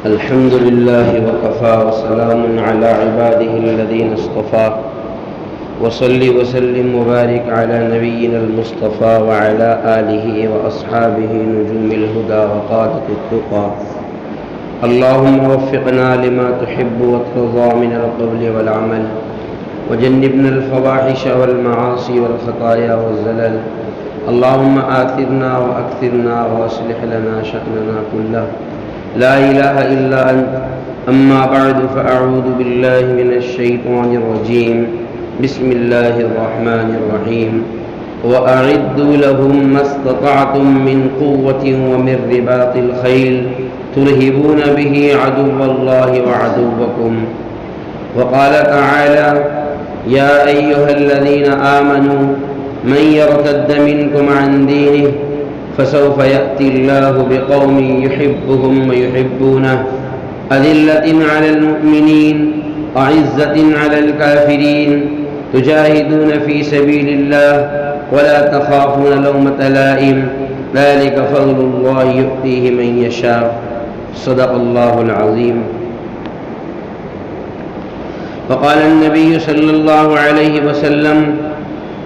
الحمد لله وكفى وسلام على عباده الذين اصطفى وصل وسلم وبارك على نبينا المصطفى وعلى آله وأصحابه نجوم الهدى وقادة التقى. اللهم وفقنا لما تحب وترضى من القول والعمل وجنبنا الفواحش والمعاصي والخطايا والزلل. اللهم آثرنا وأكثرنا وأصلح لنا شأننا كله. لا إله إلا أنت. أما بعد فأعوذ بالله من الشيطان الرجيم. بسم الله الرحمن الرحيم. وأعدوا لهم ما استطعتم من قوة ومن رباط الخيل ترهبون به عدو الله وعدوكم. وقال تعالى: يا أيها الذين آمنوا من يرتد منكم عن دينه فسوف يأتي الله بقوم يحبهم ويحبونه أذلة على المؤمنين أعزة على الكافرين تجاهدون في سبيل الله ولا تخافون لومة لائم ذلك فضل الله يؤتيه من يشاء. صدق الله العظيم. وقال النبي صلى الله عليه وسلم: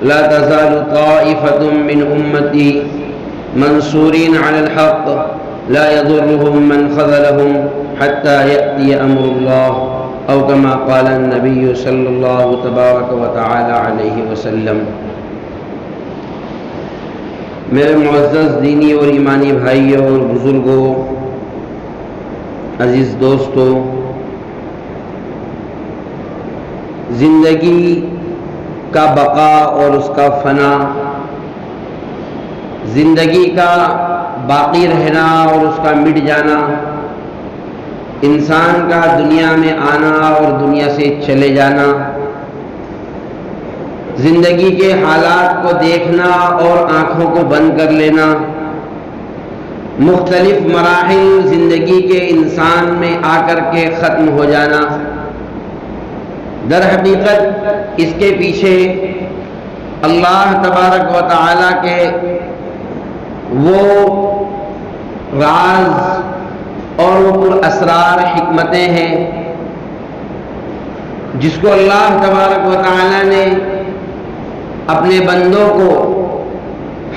لا تزال طائفة من أمتي منصورين على الحق لا يضرهم من خذلهم حتى يأتي أمر الله أو كما قال النبي صلی اللہ تبارک و تعالی علیہ وسلم. میرے معزز دینی اور ایمانی بھائیوں اور بزرگوں، عزیز دوستوں، زندگی کا بقا اور اس کا فنا، زندگی کا باقی رہنا اور اس کا مٹ جانا، انسان کا دنیا میں آنا اور دنیا سے چلے جانا، زندگی کے حالات کو دیکھنا اور آنکھوں کو بند کر لینا، مختلف مراحل زندگی کے انسان میں آ کر کے ختم ہو جانا، در حقیقت اس کے پیچھے اللہ تبارک و تعالی کے وہ راز اور وہ پر اسرار حکمتیں ہیں جس کو اللہ تبارک و تعالی نے اپنے بندوں کو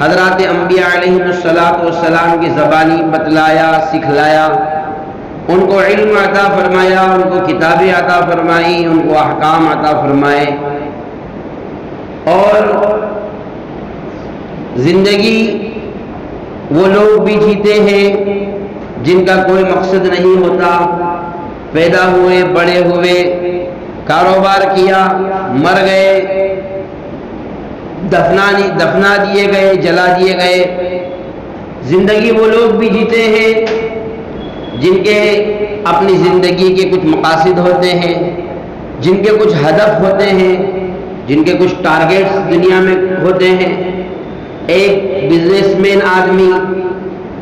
حضرات انبیاء علیہ السلام کی زبانی بتلایا، سکھلایا، ان کو علم عطا فرمایا، ان کو کتابیں عطا فرمائی، ان کو احکام عطا فرمائے. اور زندگی وہ لوگ بھی جیتے ہیں جن کا کوئی مقصد نہیں ہوتا، پیدا ہوئے، بڑے ہوئے، کاروبار کیا، مر گئے، دفنا دیے گئے، جلا دیے گئے. زندگی وہ لوگ بھی جیتے ہیں جن کے اپنی زندگی کے کچھ مقاصد ہوتے ہیں، جن کے کچھ ہدف ہوتے ہیں، جن کے کچھ ٹارگیٹس دنیا میں ہوتے ہیں. ایک بزنس مین آدمی،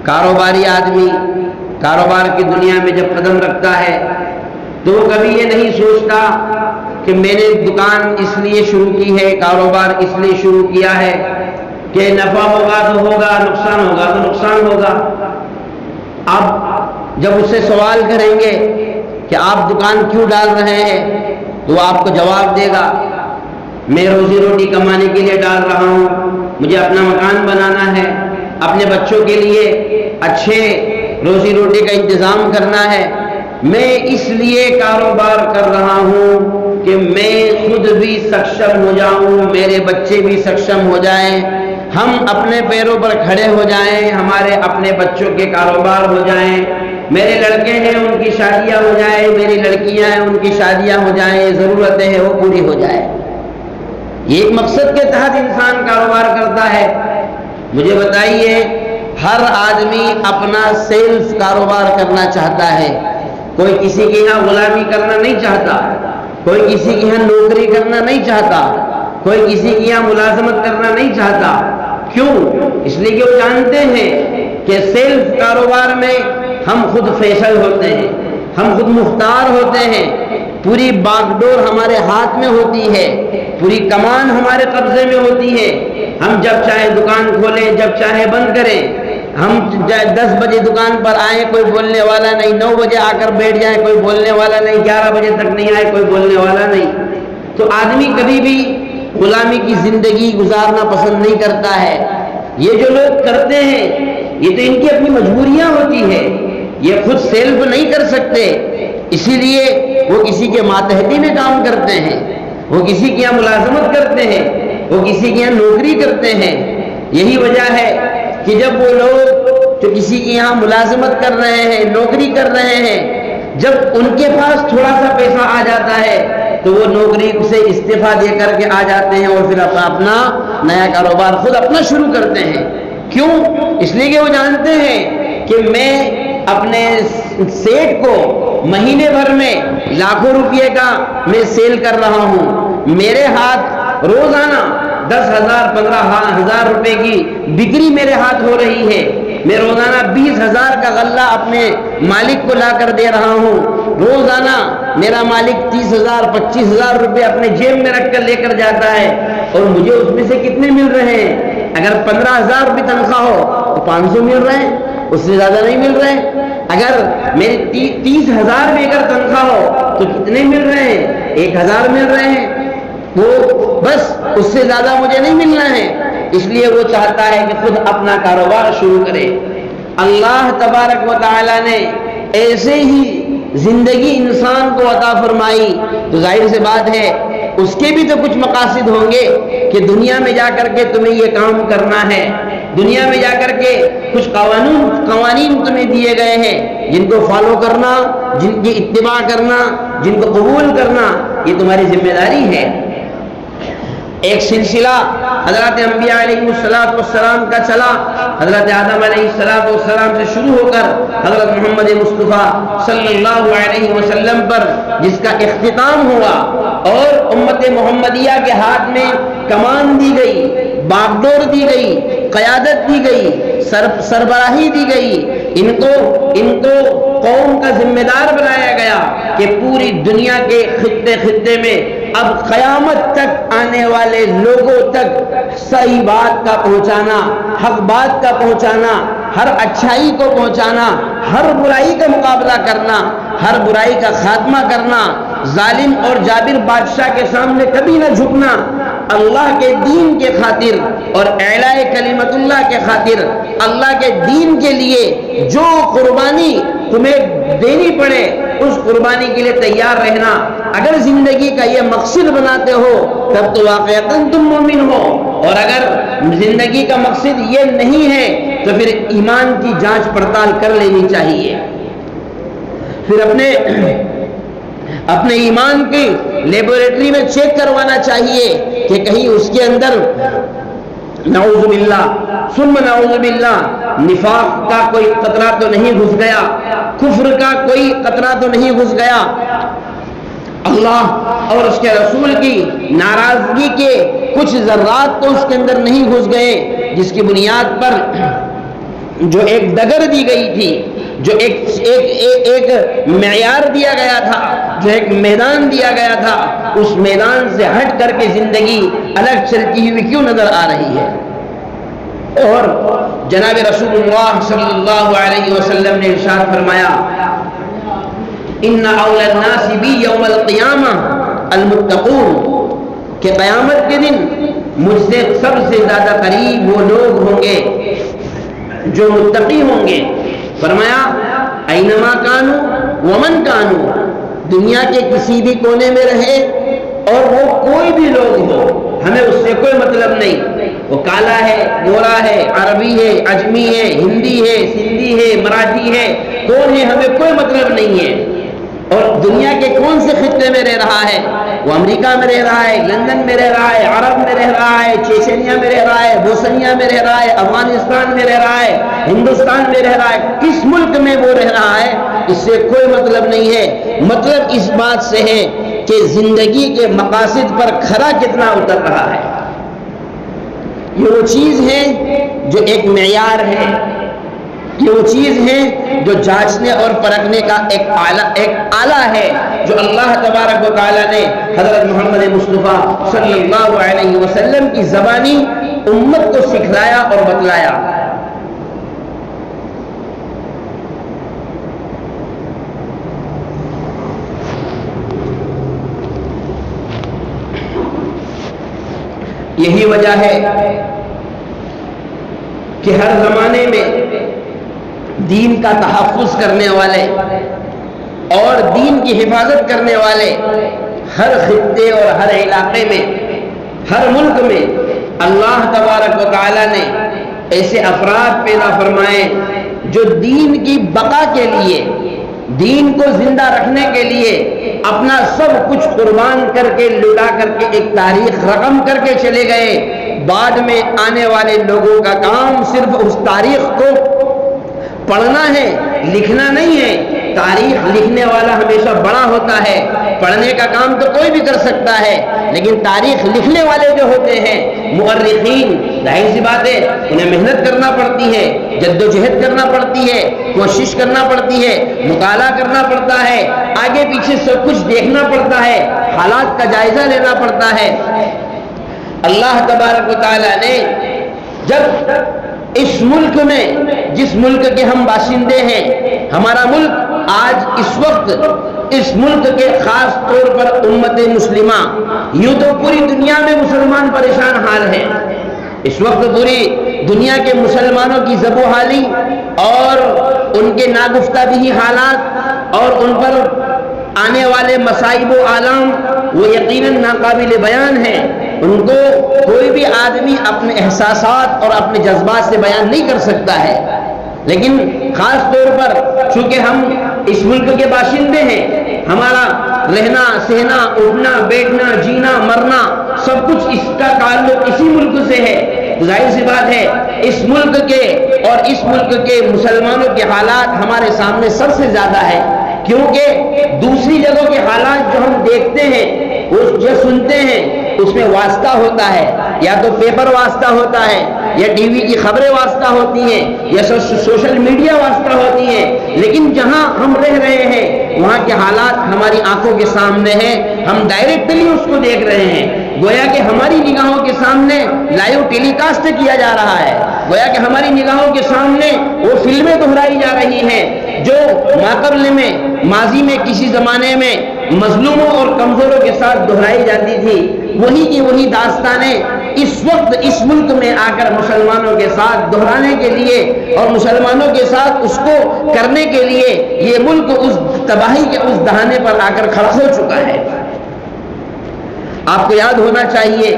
کاروباری آدمی کاروبار کی دنیا میں جب قدم رکھتا ہے تو وہ کبھی یہ نہیں سوچتا کہ میں نے دکان اس لیے شروع کی ہے، کاروبار اس لیے شروع کیا ہے کہ نفع ہوگا تو ہوگا، نقصان ہوگا تو نقصان ہوگا. اب جب اس سے سوال کریں گے کہ آپ دکان کیوں ڈال رہے ہیں تو وہ آپ کو جواب دے گا: میں روزی روٹی کمانے کے لیے ڈال رہا ہوں، مجھے اپنا مکان بنانا ہے، اپنے بچوں کے لیے اچھے روزی روٹی کا انتظام کرنا ہے، میں اس لیے کاروبار کر رہا ہوں کہ میں خود بھی سکشم ہو جاؤں، میرے بچے بھی سکشم ہو جائیں، ہم اپنے پیروں پر کھڑے ہو جائیں، ہمارے اپنے بچوں کے کاروبار ہو جائیں، میرے لڑکے ہیں ان کی شادیاں ہو جائیں، میری لڑکیاں ہیں ان کی شادیاں ہو جائیں، ضرورتیں ہیں وہ پوری ہو جائیں. یہ ایک مقصد کے تحت انسان کاروبار کرتا ہے. مجھے بتائیے، ہر آدمی اپنا سیلز کاروبار کرنا چاہتا ہے، کوئی کسی کے یہاں غلامی کرنا نہیں چاہتا، کوئی کسی کے یہاں نوکری کرنا نہیں چاہتا، کوئی کسی کے یہاں ملازمت کرنا نہیں چاہتا. کیوں؟ اس لیے کہ وہ جانتے ہیں کہ سیلز کاروبار میں ہم خود فیصل ہوتے ہیں، ہم خود مختار ہوتے ہیں، پوری باغ ڈور ہمارے ہاتھ میں ہوتی ہے، پوری کمان ہمارے قبضے میں ہوتی ہے. ہم جب چاہے دکان کھولیں، جب چاہے بند کریں. ہم 10 بجے دکان پر آئیں کوئی بولنے والا نہیں، 9 بجے آ کر بیٹھ جائیں کوئی بولنے والا نہیں، 11 بجے تک نہیں آئے کوئی بولنے والا نہیں. تو آدمی کبھی بھی غلامی کی زندگی گزارنا پسند نہیں کرتا ہے. یہ جو لوگ کرتے ہیں یہ تو ان کی اپنی مجبوریاں ہوتی ہے، یہ خود سیلف نہیں کر سکتے، اسی لیے وہ کسی کے ماتحتی میں کام کرتے ہیں، وہ کسی کے یہاں ملازمت کرتے ہیں، وہ کسی کے یہاں نوکری کرتے ہیں. یہی وجہ ہے کہ جب وہ لوگ جو کسی کے یہاں ملازمت کر رہے ہیں، نوکری کر رہے ہیں، جب ان کے پاس تھوڑا سا پیسہ آ جاتا ہے تو وہ نوکری سے استعفیٰ دے کر کے آ جاتے ہیں اور پھر اپنا نیا کاروبار خود اپنا شروع کرتے ہیں. کیوں؟ اس لیے کہ وہ جانتے ہیں کہ میں اپنے سیٹ کو مہینے بھر میں لاکھوں روپے کا میں سیل کر رہا ہوں، میرے ہاتھ روزانہ 10,000 15,000 روپے کی بکری میرے ہاتھ ہو رہی ہے، میں روزانہ 20,000 کا غلہ اپنے مالک کو لا کر دے رہا ہوں، روزانہ میرا مالک 30,000 25,000 روپے اپنے جیب میں رکھ کر لے کر جاتا ہے، اور مجھے اس میں سے کتنے مل رہے ہیں؟ اگر 15,000 روپے تنخواہ ہو تو 500 مل رہے ہیں، اس سے زیادہ نہیں مل رہے. اگر میری 30,000 بھی اگر تنخواہ ہو تو کتنے مل رہے ہیں؟ 1,000 مل رہے ہیں. وہ بس اس سے زیادہ مجھے نہیں ملنا ہے، اس لیے وہ چاہتا ہے کہ خود اپنا کاروبار شروع کرے. اللہ تبارک و تعالی نے ایسے ہی زندگی انسان کو عطا فرمائی تو ظاہر سی بات ہے اس کے بھی تو کچھ مقاصد ہوں گے کہ دنیا میں جا کر کے تمہیں یہ کام کرنا ہے، دنیا میں جا کر کے کچھ قوانین تمہیں دیے گئے ہیں جن کو فالو کرنا، جن کی اتباع کرنا، جن کو قبول کرنا، یہ تمہاری ذمہ داری ہے. ایک سلسلہ حضرت انبیاء علیہ السلام کا چلا، حضرت آدم علیہ السلام سے شروع ہو کر حضرت محمد مصطفیٰ صلی اللہ علیہ وسلم پر جس کا اختتام ہوا اور امت محمدیہ کے ہاتھ میں کمان دی گئی، باغڈور دی گئی، قیادت دی گئی، سربراہی دی گئی. ان کو قوم کا ذمہ دار بنایا گیا کہ پوری دنیا کے خطے میں اب قیامت تک آنے والے لوگوں تک صحیح بات کا پہنچانا، حق بات کا پہنچانا، ہر اچھائی کو پہنچانا، ہر برائی کا مقابلہ کرنا، ہر برائی کا خاتمہ کرنا، ظالم اور جابر بادشاہ کے سامنے کبھی نہ جھکنا، اللہ کے دین کے خاطر اور اعلاء کلمت اللہ کے خاطر، اللہ کے دین کے لیے جو قربانی تمہیں دینی پڑے اس قربانی کے لیے تیار رہنا. اگر زندگی کا یہ مقصد بناتے ہو تب تو واقعتاً تم مومن ہو، اور اگر زندگی کا مقصد یہ نہیں ہے تو پھر ایمان کی جانچ پڑتال کر لینی چاہیے. پھر اپنے ایمان کی لیبوریٹری میں چیک کروانا چاہیے کہ کہیں اس کے اندر نعوذ باللہ ثم نعوذ باللہ نفاق کا کوئی قطرہ تو نہیں گھس گیا، کفر کا کوئی قطرہ تو نہیں گھس گیا، اللہ اور اس کے رسول کی ناراضگی کے کچھ ذرات تو اس کے اندر نہیں گھس گئے، جس کی بنیاد پر جو ایک ڈگر دی گئی تھی، جو ایک معیار دیا گیا تھا، جو ایک میدان دیا گیا تھا، اس میدان سے ہٹ کر کے زندگی الگ چلتی ہوئی کیوں نظر آ رہی ہے؟ اور جناب رسول اللہ صلی اللہ علیہ وسلم نے ارشاد فرمایا ان اول الناس بی یوم القیامہ المتقون، کہ قیامت کے دن مجھ سے سب سے زیادہ قریب وہ لوگ ہوں گے جو متقی ہوں گے. فرمایا اینما کانو ومن کانو، دنیا کے کسی بھی کونے میں رہے اور وہ کوئی بھی لوگ ہو، ہمیں اس سے کوئی مطلب نہیں، وہ کالا ہے، گورا ہے، عربی ہے، عجمی ہے، ہندی ہے، سندھی ہے، مراٹھی ہے، کون ہے، ہمیں کوئی مطلب نہیں ہے. اور دنیا کے کون سے خطے میں رہ رہا ہے، وہ امریکہ میں رہ رہا ہے، لندن میں رہ رہا ہے، عرب میں رہ رہا ہے، چیچنیا میں رہ رہا ہے، بوسنیا میں رہ رہا ہے، افغانستان میں رہ رہا ہے، ہندوستان میں رہ رہا ہے، کس ملک میں وہ رہ رہا ہے اس سے کوئی مطلب نہیں ہے. مطلب اس بات سے ہے کہ زندگی کے مقاصد پر کھرا کتنا اتر رہا ہے. یہ وہ چیز ہے جو ایک معیار ہے، یہ وہ چیز ہے جو جانچنے اور پرکھنے کا ایک آلہ ہے جو اللہ تبارک و تعالی نے حضرت محمد مصطفیٰ صلی اللہ علیہ وسلم کی زبانی امت کو سکھلایا اور بتلایا. یہی وجہ ہے کہ ہر زمانے میں دین کا تحفظ کرنے والے اور دین کی حفاظت کرنے والے ہر خطے اور ہر علاقے میں، ہر ملک میں اللہ تبارک و تعالی نے ایسے افراد پیدا فرمائے جو دین کی بقا کے لیے، دین کو زندہ رکھنے کے لیے اپنا سب کچھ قربان کر کے، لٹا کر کے ایک تاریخ رقم کر کے چلے گئے۔ بعد میں آنے والے لوگوں کا کام صرف اس تاریخ کو پڑھنا ہے، لکھنا نہیں ہے۔ تاریخ لکھنے والا ہمیشہ بڑا ہوتا ہے، پڑھنے کا کام تو کوئی بھی کر سکتا ہے، لیکن تاریخ لکھنے والے جو ہوتے ہیں مؤرخین، ظاہر سی بات ہے انہیں محنت کرنا پڑتی ہے، جد و جہد کرنا پڑتی ہے، کوشش کرنا پڑتی ہے، مطالعہ کرنا پڑتا ہے، آگے پیچھے سب کچھ دیکھنا پڑتا ہے، حالات کا جائزہ لینا پڑتا ہے۔ اللہ تبارک و تعالیٰ نے جب اس ملک میں، جس ملک کے ہم باشندے ہیں، ہمارا ملک آج اس وقت، اس ملک کے خاص طور پر امت مسلمہ، یوں تو پوری دنیا میں مسلمان پریشان حال ہیں، اس وقت پوری دنیا کے مسلمانوں کی زب و حالی اور ان کے ناگفتہ بھی حالات اور ان پر آنے والے مصائب و آلام وہ یقیناً ناقابل بیان ہیں۔ ان کو کوئی بھی آدمی اپنے احساسات اور اپنے جذبات سے بیان نہیں کر سکتا ہے، لیکن خاص طور پر چونکہ ہم اس ملک کے باشندے ہیں، ہمارا رہنا سہنا اٹھنا بیٹھنا جینا مرنا سب کچھ اس کا تعلق اسی ملک سے ہے، ظاہر سی بات ہے اس ملک کے اور اس ملک کے مسلمانوں کے حالات ہمارے سامنے سب سے زیادہ ہے، کیونکہ دوسری جگہوں کے حالات جو ہم دیکھتے ہیں، جو سنتے ہیں، اس میں واسطہ ہوتا ہے، یا تو پیپر واسطہ ہوتا ہے، یا ٹی وی کی خبریں واسطہ ہوتی ہیں، یا سوشل میڈیا واسطہ ہوتی ہیں، لیکن جہاں ہم رہ رہے ہیں وہاں کے حالات ہماری آنکھوں کے سامنے ہیں، ہم ڈائریکٹلی اس کو دیکھ رہے ہیں، گویا کہ ہماری نگاہوں کے سامنے لائیو ٹیلی کاسٹ کیا جا رہا ہے، گویا کہ ہماری نگاہوں کے سامنے وہ فلمیں دہرائی جا رہی ہیں جو ماقبل میں، ماضی میں کسی زمانے میں مظلوموں اور کمزوروں کے ساتھ دہرائی جاتی تھی، وہی کی وہی داستانیں اس وقت اس ملک میں آ کر مسلمانوں کے ساتھ دہرانے کے لیے اور مسلمانوں کے ساتھ اس کو کرنے کے لیے یہ ملک اس تباہی کے اس دہانے پر آ کر کھڑا ہو چکا ہے۔ آپ کو یاد ہونا چاہیے،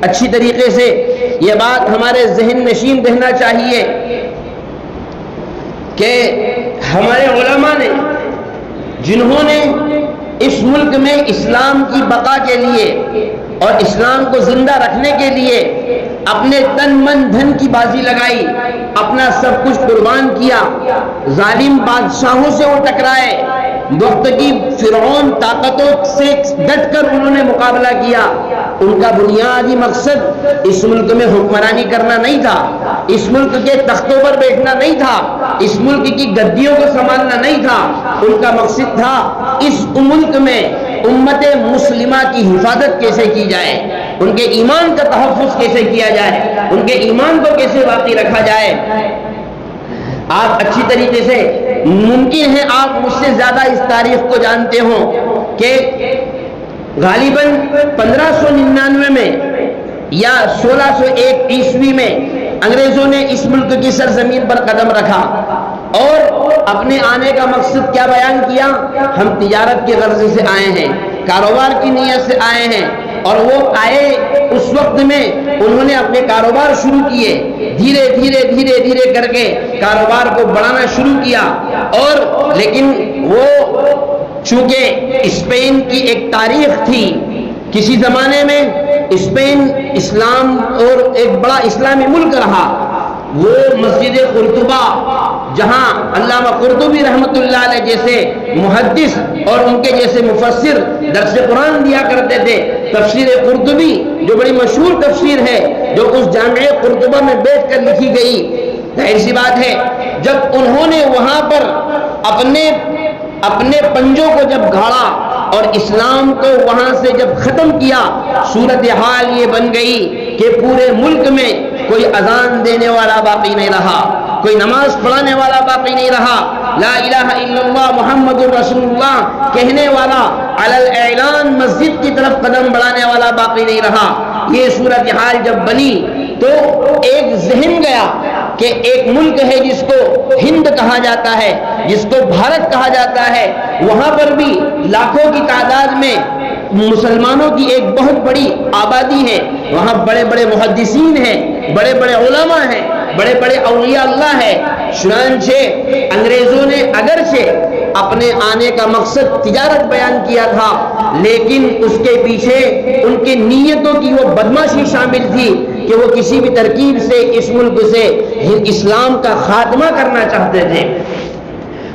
اچھی طریقے سے یہ بات ہمارے ذہن نشین رہنا چاہیے کہ ہمارے علماء نے، جنہوں نے اس ملک میں اسلام کی بقا کے لیے اور اسلام کو زندہ رکھنے کے لیے اپنے تن من دھن کی بازی لگائی، اپنا سب کچھ قربان کیا، ظالم بادشاہوں سے وہ ٹکرائے، وقت کی فرعون طاقتوں سے ڈٹ کر انہوں نے مقابلہ کیا، ان کا بنیادی مقصد اس ملک میں حکمرانی کرنا نہیں تھا، اس ملک کے تختوں پر بیٹھنا نہیں تھا، اس ملک کی گدیوں کو سنبھالنا نہیں تھا، ان کا مقصد تھا اس ملک میں امت مسلمہ کی حفاظت کیسے کی جائے، ان کے ایمان کا تحفظ کیسے کیا جائے، ان کے ایمان کو کیسے باقی رکھا جائے۔ آپ اچھی طریقے سے، ممکن ہے آپ مجھ سے زیادہ اس تاریخ کو جانتے ہوں کہ غالباً 1599 میں یا 1601 عیسوی میں انگریزوں نے اس ملک کی سرزمین پر قدم رکھا اور اپنے آنے کا مقصد کیا بیان کیا؟ ہم تجارت کے غرض سے آئے ہیں، کاروبار کی نیت سے آئے ہیں، اور وہ آئے اس وقت میں انہوں نے اپنے کاروبار شروع کیے، دھیرے دھیرے دھیرے دھیرے کر کے کاروبار کو بڑھانا شروع کیا، اور لیکن وہ چونکہ اسپین کی ایک تاریخ تھی، کسی زمانے میں اسپین اسلام اور ایک بڑا اسلامی ملک رہا، وہ مسجد قرطبہ جہاں علامہ قرطبی رحمۃ اللہ علیہ جیسے محدث اور ان کے جیسے مفسر درس قرآن دیا کرتے تھے، تفسیر قرطبی جو بڑی مشہور تفسیر ہے، جو اس جامع قرطبہ میں بیٹھ کر لکھی گئی، ظاہر سی بات ہے جب انہوں نے وہاں پر اپنے پنجوں کو جب گھاڑا اور اسلام کو وہاں سے جب ختم کیا، صورتحال یہ بن گئی کہ پورے ملک میں کوئی اذان دینے والا باقی نہیں رہا، کوئی نماز پڑھانے والا باقی نہیں رہا، لا الہ الا اللہ محمد رسول اللہ کہنے والا علی الاعلان مسجد کی طرف قدم بڑھانے والا باقی نہیں رہا، یہ صورتحال جب بنی تو ایک ذہن گیا کہ ایک ملک ہے جس کو ہند کہا جاتا ہے، جس کو بھارت کہا جاتا ہے، وہاں پر بھی لاکھوں کی تعداد میں مسلمانوں کی ایک بہت بڑی آبادی ہے، وہاں بڑے بڑے محدثین ہیں، بڑے بڑے علماء ہیں، بڑے بڑے اولیاء اللہ ہیں۔ چنانچہ انگریزوں نے اگرچہ اپنے آنے کا مقصد تجارت بیان کیا تھا، لیکن اس کے پیچھے ان کی نیتوں کی وہ بدماشی شامل تھی کہ وہ کسی بھی ترکیب سے اس ملک سے اسلام کا خاتمہ کرنا چاہتے تھے۔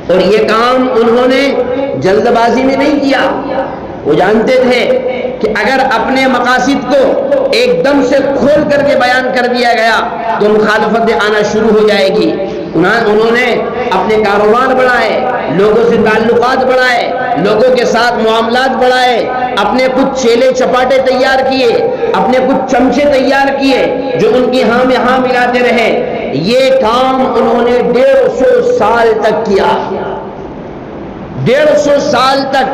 اور یہ کام انہوں نے جلد بازی میں نہیں کیا، وہ جانتے تھے کہ اگر اپنے مقاصد کو ایک دم سے کھول کر کے بیان کر دیا گیا تو مخالفت آنا شروع ہو جائے گی۔ انہوں نے اپنے کاروبار بڑھائے، لوگوں سے تعلقات بڑھائے، لوگوں کے ساتھ معاملات بڑھائے، اپنے کچھ چیلے چپاٹے تیار کیے، اپنے کچھ چمچے تیار کیے جو ان کی ہاں میں ہاں ملاتے رہے۔ یہ کام انہوں نے 150 سال تک کیا۔ 150 سال تک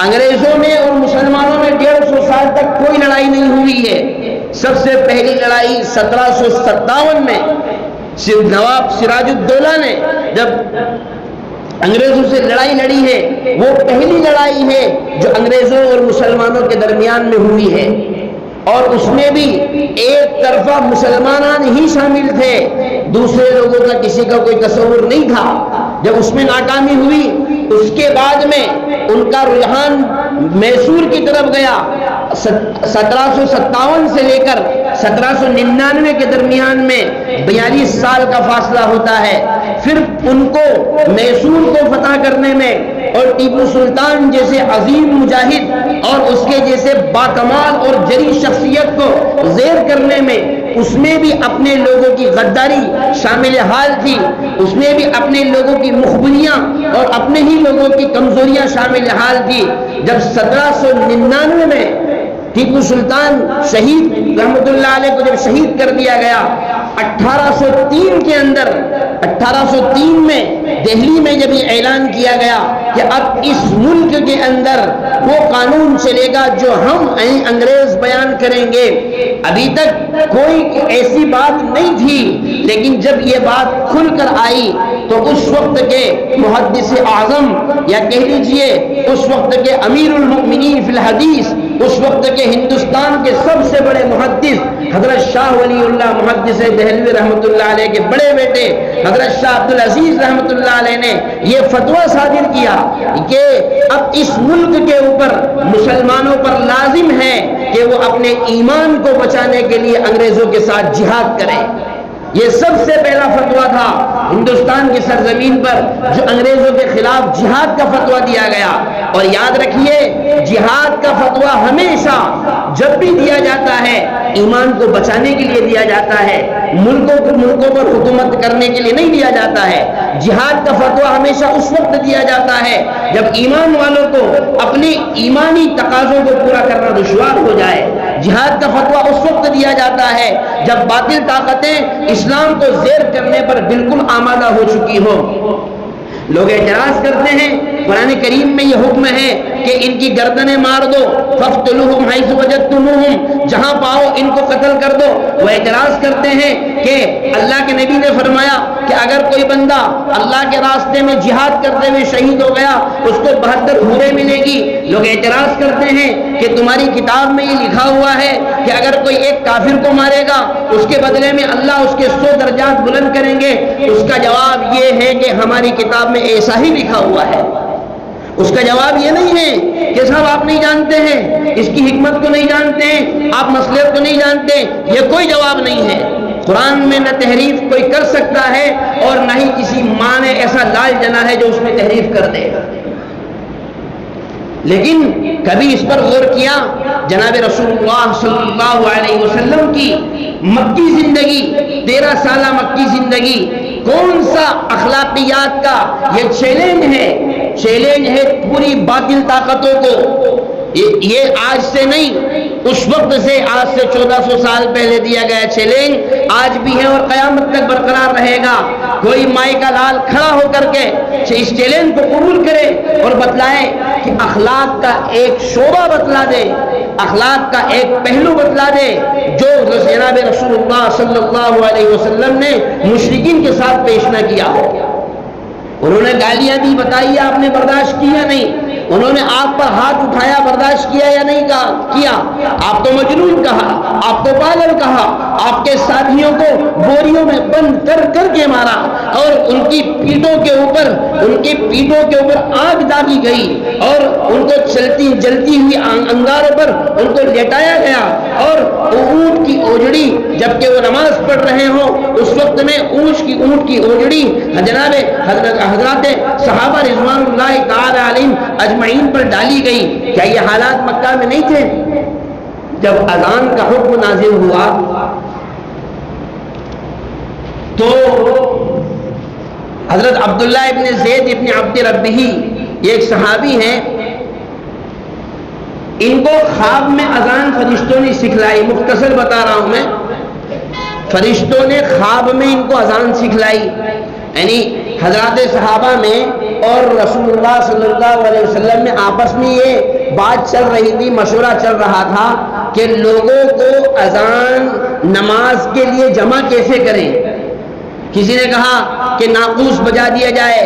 انگریزوں میں اور مسلمانوں میں 150 سال تک کوئی لڑائی نہیں ہوئی ہے۔ سب سے پہلی لڑائی 1757 میں نواب سراج الدولہ نے جب انگریزوں سے لڑائی لڑی ہے، وہ پہلی لڑائی ہے جو انگریزوں اور مسلمانوں کے درمیان میں ہوئی ہے، اور اس میں بھی ایک طرفہ مسلمان ہی شامل تھے، دوسرے لوگوں کا کسی کا کوئی تصور نہیں تھا۔ جب اس میں ناکامی ہوئی اس کے بعد میں ان کا رجحان میسور کی طرف گیا۔ 1757 سے لے کر 1799 کے درمیان میں 42 سال کا فاصلہ ہوتا ہے۔ پھر ان کو میسور کو فتح کرنے میں اور ٹیپو سلطان جیسے عظیم مجاہد اور اس کے جیسے باکمال اور جری شخصیت کو زیر کرنے میں، اس میں بھی اپنے لوگوں کی غداری شامل حال تھی، اس میں بھی اپنے لوگوں کی مخبریاں اور اپنے ہی لوگوں کی کمزوریاں شامل حال تھی۔ جب 1799 میں ٹیپو سلطان شہید رحمت اللہ علیہ کو جب شہید کر دیا گیا، 1803 کے اندر 1803 میں دہلی میں جب یہ اعلان کیا گیا کہ اب اس ملک کے اندر وہ قانون چلے گا جو ہم انگریز بیان کریں گے۔ ابھی تک کوئی ایسی بات نہیں تھی، لیکن جب یہ بات کھل کر آئی تو اس وقت کے محدث اعظم یا کہہ لیجئے اس وقت کے امیر المؤمنین فی الحدیث، اس وقت کے ہندوستان کے سب سے بڑے محدث حضرت شاہ ولی اللہ محدث دہلوی رحمت اللہ علیہ کے بڑے بیٹے حضرت شاہ عبدالعزیز رحمت اللہ علیہ نے یہ فتویٰ صادر کیا کہ اب اس ملک کے اوپر مسلمانوں پر لازم ہے کہ وہ اپنے ایمان کو بچانے کے لیے انگریزوں کے ساتھ جہاد کریں۔ یہ سب سے پہلا فتویٰ تھا ہندوستان کی سرزمین پر جو انگریزوں کے خلاف جہاد کا فتویٰ دیا گیا۔ اور یاد رکھیے، جہاد کا فتویٰ ہمیشہ جب بھی دیا جاتا ہے ایمان کو بچانے کے لیے دیا جاتا ہے، ملکوں پر حکومت کرنے کے لیے نہیں دیا جاتا ہے۔ جہاد کا فتویٰ ہمیشہ اس وقت دیا جاتا ہے جب ایمان والوں کو اپنے ایمانی تقاضوں کو پورا کرنا دشوار ہو جائے۔ جہاد کا فتویٰ اس وقت دیا جاتا ہے جب باطل طاقتیں اسلام کو زیر کرنے پر بالکل آمادہ ہو چکی ہو۔ لوگ اعتراض کرتے ہیں قرآن کریم میں یہ حکم ہے کہ ان کی گردنیں مار دو، فاقتلوہم حیث وجدتموہم، جہاں پاؤ ان کو قتل کر دو۔ وہ اعتراض کرتے ہیں کہ اللہ کے نبی نے فرمایا کہ اگر کوئی بندہ اللہ کے راستے میں جہاد کرتے ہوئے شہید ہو گیا اس کو 72 حوریں ملے گی۔ لوگ اعتراض کرتے ہیں کہ تمہاری کتاب میں یہ لکھا ہوا ہے کہ اگر کوئی ایک کافر کو مارے گا اس کے بدلے میں اللہ اس کے 100 درجات بلند کریں گے۔ اس کا جواب یہ ہے کہ ہماری کتاب میں ایسا ہی لکھا ہوا ہے۔ اس کا جواب یہ نہیں ہے کہ صاحب آپ نہیں جانتے ہیں، اس کی حکمت کو نہیں جانتے ہیں، آپ مصلحت کو نہیں جانتے، یہ کوئی جواب نہیں ہے۔ قرآن میں نہ تحریف کوئی کر سکتا ہے اور نہ ہی کسی ماں نے ایسا لال جنا ہے جو اس میں تحریف کر دے۔ لیکن کبھی اس پر غور کیا جناب رسول اللہ صلی اللہ علیہ وسلم کی مکی زندگی، 13 سالہ مکی زندگی، کون سا اخلاقیات کا یہ چیلنج ہے پوری باطل طاقتوں کو۔ یہ آج سے نہیں، اس وقت سے، آج سے 1400 سال پہلے دیا گیا چیلنج آج بھی ہے اور قیامت تک برقرار رہے گا۔ کوئی مائی کا لال کھڑا ہو کر کے اس چیلنج کو قبول کرے اور بتلائے کہ اخلاق کا ایک شعبہ بتلا دے اخلاق کا ایک پہلو بتلا دے جو جناب رسول اللہ صلی اللہ علیہ وسلم نے مشرکین کے ساتھ پیش نہ کیا ہو۔ انہوں نے گالیاں دی، بتائیے آپ نے برداشت کیا نہیں؟ انہوں نے آپ پر ہاتھ اٹھایا، برداشت کیا یا نہیں کیا؟ آپ تو مجنون کہا، آپ تو پاگل کہا، آپ کے ساتھیوں کو بوریوں میں بند کر کر کے مارا اور ان کی پیٹوں کے اوپر آگ داغی گئی اور ان کو جلتی ہوئی انگاروں پر ان کو لٹایا گیا، اور اونٹ کی اوجڑی جبکہ وہ نماز پڑھ رہے ہوں اس وقت میں اونٹ کی اوجڑی جناب حضرات صحابہ رضوان اللہ تعالی علیہم اجمعین پر ڈالی گئی۔ کیا یہ حالات مکہ میں نہیں تھے؟ جب اذان کا حکم نازل ہوا تو حضرت عبداللہ ابن زید ابن عبد ربہ، یہ ایک صحابی ہیں، ان کو خواب میں اذان فرشتوں نے سکھلائی۔ مختصر بتا رہا ہوں میں، فرشتوں نے خواب میں ان کو اذان سکھلائی، یعنی حضرات صحابہ میں اور رسول اللہ صلی اللہ علیہ وسلم میں آپس میں یہ بات چل رہی تھی، مشورہ چل رہا تھا کہ لوگوں کو اذان نماز کے لیے جمع کیسے کریں۔ کسی نے کہا کہ ناقوس بجا دیا جائے،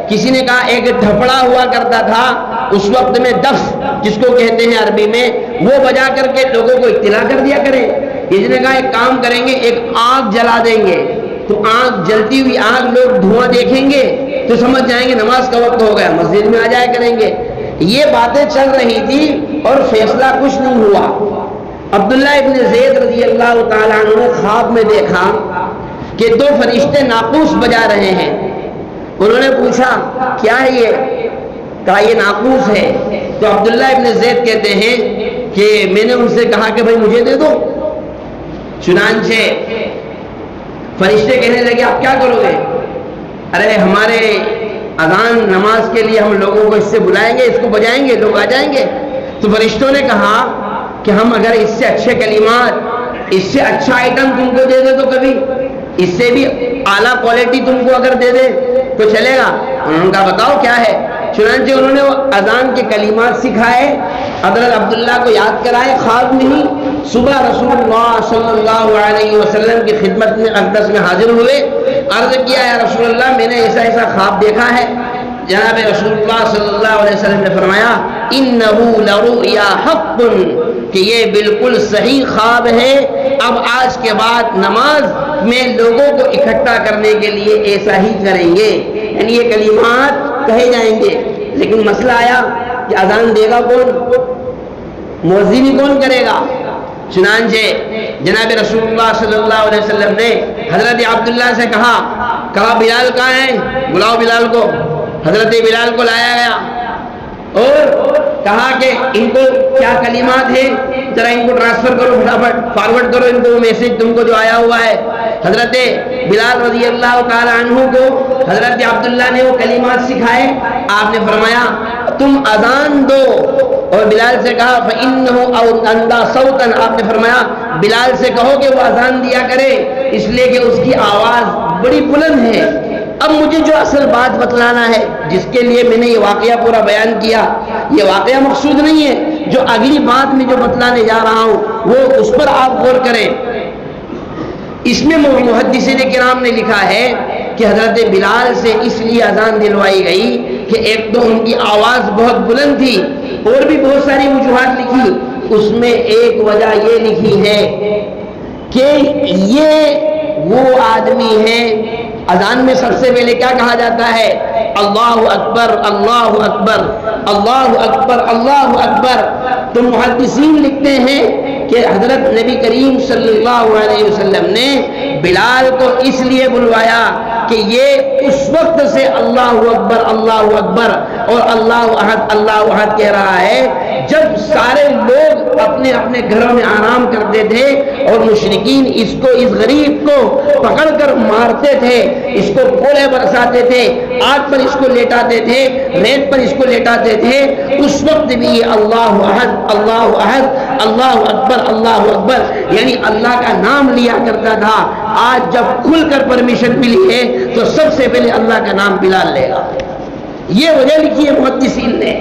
کسی نے کہا ایک دھپڑا ہوا کرتا تھا اس وقت میں، دف جس کو کہتے ہیں عربی میں، وہ بجا کر کے لوگوں کو اطلاع کر دیا کریں۔ کسی نے کہا ایک کام کریں گے، ایک آگ جلا دیں گے، تو آگ جلتی ہوئی آگ لوگ دھواں دیکھیں گے تو سمجھ جائیں گے نماز کا وقت ہو گیا، مسجد میں آ جایا کریں گے۔ یہ باتیں چل رہی تھی اور فیصلہ کچھ نہیں ہوا۔ عبداللہ ابن زید رضی اللہ تعالیٰ عنہ نے خواب میں دیکھا کہ دو فرشتے ناقوس بجا رہے ہیں۔ انہوں نے پوچھا کیا ہے یہ؟ کہا یہ ناقوس ہے۔ تو عبداللہ ابن زید کہتے ہیں کہ میں نے ان سے کہا کہ بھائی مجھے دے دو۔ چنانچہ فرشتے کہنے لگے آپ کیا کرو گے؟ ارے ہمارے اذان نماز کے لیے ہم لوگوں کو اس سے بلائیں گے، اس کو بجائیں گے، لوگ آ جائیں گے۔ تو فرشتوں نے کہا کہ ہم اگر اس سے اچھے کلمات، اس سے اچھا آئٹم تم کو دے دے تو کبھی اس سے بھی اعلیٰ کوالٹی تم کو اگر دے دے تو چلے گا؟ انہوں نے کہا بتاؤ کیا ہے؟ چنانچہ انہوں نے وہ اذان کے کلمات سکھائے، حضرت عبداللہ کو یاد کرائے خواب میں ہی۔ صبح رسول اللہ صلی اللہ علیہ وسلم کی خدمت میں اقدس میں حاضر ہوئے، عرض کیا یا رسول اللہ میں نے ایسا ایسا خواب دیکھا ہے۔ جناب رسول اللہ صلی اللہ علیہ وسلم نے فرمایا انہ لرؤیا حق، کہ یہ بالکل صحیح خواب ہے، اب آج کے بعد نماز میں لوگوں کو اکٹھا کرنے کے لیے ایسا ہی کریں گے، یعنی یہ کلمات کہے جائیں گے۔ لیکن مسئلہ آیا کہ اذان دے گا کون؟ مؤذنی کون کرے گا؟ چنانچہ جناب رسول اللہ صلی اللہ علیہ وسلم نے حضرت عبداللہ سے کہا بلال کہاں ہے؟ بلاؤ بلال کو۔ حضرت بلال کو لایا گیا اور کہا کہ ان کو کیا کلمات ہیں، ذرا ان کو ٹرانسفر کرو، فٹافٹ فارورڈ کرو ان کو میسج تم کو جو آیا ہوا ہے۔ حضرت بلال رضی اللہ تعالی عنہ کو حضرت عبداللہ نے وہ کلمات سکھائے۔ آپ نے فرمایا تم اذان دو، اور بلال سے کہا فَإِنَّهُ أَوْ أَنْدَى صَوْتًا، آپ نے فرمایا بلال سے کہو کہ وہ اذان دیا کرے، اس لیے کہ اس کی آواز بڑی بلند ہے۔ اب مجھے جو اصل بات بتلانا ہے، جس کے لیے میں نے یہ واقعہ پورا بیان کیا، یہ واقعہ مقصود نہیں ہے، جو اگلی بات میں جو بتلانے جا رہا ہوں وہ اس پر آپ غور کریں۔ اس میں محدثین کرام نے لکھا ہے کہ حضرت بلال سے اس لیے اذان دلوائی گئی کہ ایک تو ان کی آواز بہت بلند تھی، اور بھی بہت ساری وجوہات لکھی، اس میں ایک وجہ یہ لکھی ہے کہ یہ وہ آدمی ہے۔ اذان میں سب سے پہلے کیا کہا جاتا ہے؟ اللہ اکبر اللہ اکبر اللہ اکبر اللہ اکبر۔ تو محدثین لکھتے ہیں کہ حضرت نبی کریم صلی اللہ علیہ وسلم نے بلال کو اس لیے بلوایا کہ یہ اس وقت سے اللہ اکبر اور اللہ احد کہہ رہا ہے جب سارے لوگ اپنے اپنے گھروں میں آرام کرتے تھے اور مشرکین اس غریب کو پکڑ کر مارتے تھے، اس کو گولے برساتے تھے، آگ پر اس کو لیٹاتے تھے، ریت پر اس کو لیٹاتے تھے، اس وقت بھی یہ اللہ احد اللہ اکبر یعنی اللہ کا نام لیا کرتا تھا۔ آج جب کھل کر پرمیشن ملی ہے تو سب سے پہلے اللہ کا نام بلال لے گا۔ یہ وجہ لکھی ہے محدثین نے۔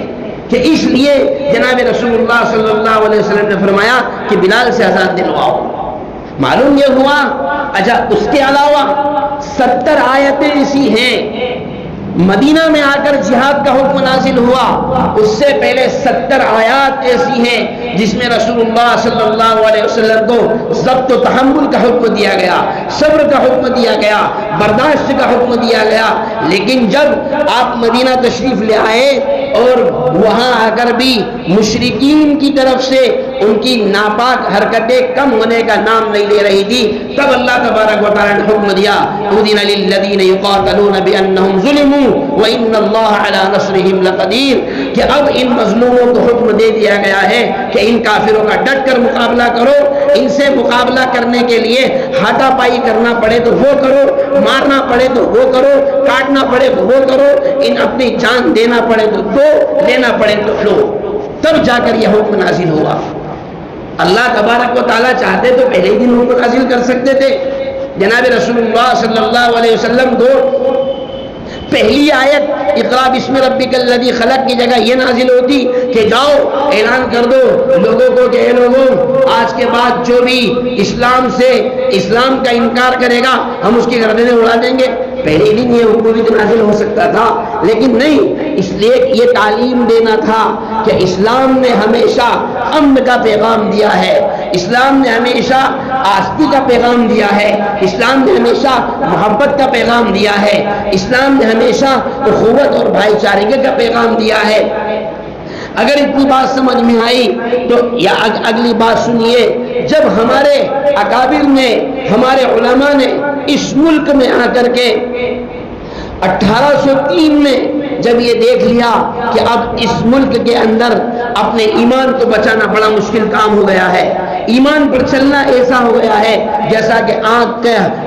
کہ اس لیے جناب رسول اللہ صلی اللہ علیہ وسلم نے فرمایا کہ بلال سے اذان دلواؤ۔ معلوم یہ ہوا اچھا اس کے علاوہ 70 آیتیں ایسی ہیں، مدینہ میں آ کر جہاد کا حکم نازل ہوا، اس سے پہلے 70 آیات ایسی ہیں جس میں رسول اللہ صلی اللہ علیہ وسلم کو ضبط و تحمل کا حکم دیا گیا، صبر کا حکم دیا گیا، برداشت کا حکم دیا گیا۔ لیکن جب آپ مدینہ تشریف لے آئے اور وہاں آ کر بھی مشرکین کی طرف سے ان کی ناپاک حرکتیں کم ہونے کا نام نہیں لے رہی تھی، تب اللہ تبارک و تعالیٰ نے حکم دیا اذن للذین یقاتلون بانہم ظلموا وان اللہ علی نصرہم لقدیر، کہ اب ان مظلوموں کو حکم دے دیا گیا ہے کہ ان کافروں کا ڈٹ کر مقابلہ کرو، ان سے مقابلہ کرنے کے لیے ہاتھا پائی کرنا پڑے تو وہ کرو، مارنا پڑے تو وہ کرو، کاٹنا پڑے تو وہ کرو، ان اپنی جان دینا پڑے تو دو، لینا پڑے تو لو۔ تب جا کر یہ حکم نازل ہوا۔ اللہ تبارک و تعالیٰ چاہتے تو پہلے ہی دن حکم نازل کر سکتے تھے۔ جناب رسول اللہ صلی اللہ علیہ وسلم کو پہلی آیت اقرا بسم ربک الذی خلق کی جگہ یہ نازل ہوتی کہ جاؤ اعلان کر دو لوگوں کو کہ اے لوگوں، آج کے بعد جو بھی اسلام کا انکار کرے گا ہم اس کی گردنیں اڑا دیں گے، پہلے دن یہ حکم بھی نازل ہو سکتا تھا۔ لیکن نہیں، اس لیے یہ تعلیم دینا تھا کہ اسلام نے ہمیشہ امن کا پیغام دیا ہے، اسلام نے ہمیشہ آستی کا پیغام دیا ہے، اسلام نے ہمیشہ محبت کا پیغام دیا ہے، اسلام نے ہمیشہ اخوت اور بھائی چارگی کا پیغام دیا ہے۔ اگر اتنی بات سمجھ میں آئی تو یا اگلی بات سنیے، جب ہمارے اکابر نے، ہمارے علماء نے اس ملک میں آ کر کے 1803 میں جب یہ دیکھ لیا کہ اب اس ملک کے اندر اپنے ایمان کو بچانا بڑا مشکل کام ہو گیا ہے، ایمان پر چلنا ایسا ہو گیا ہے جیسا کہ